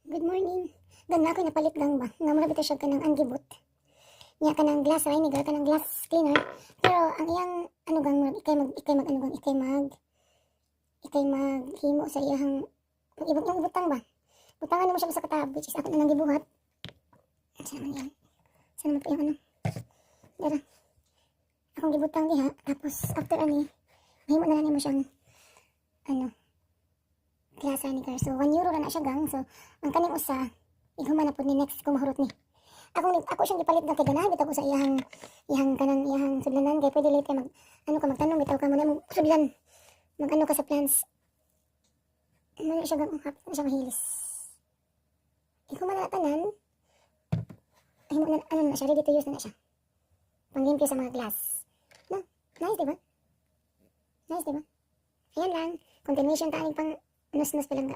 Good morning. Ganda ako napalit gang ba? Nga muna bito siya ka ng anggibot. Niya ka ng glass vinegar, ka ng glass cleaner. Pero ang iyang ano gang muna, ikay maghimo sa iyang ibang yung butang ba? Butangan mo siya sa katab, which is ako na nang gibuhat. Saan naman yan? Saan naman po yung ano? Dara. Akong gibutang diha. Tapos after ani, mahimo na mo siyang ano, glass vinegar. So, 1 euro na siya gang. So, ang kaning usa, ighuman na po ni next kung mahurot ni. Ako siyang gipalit na kay ganahan bitaw ko sa iyang sudlanan kay pwede later magtanong bitaw ka muna mong sudlan. Mag-ano ka sa plants. Ano siya gang hapit na siya mahilis. Ighuman na tanan. Himo na ano na siya, ready to use na siya. Panglimpyo sa mga glass. No? Nice, diba? Nice, diba? Ayan lang. Continuation tayong pang nus-nus pa lang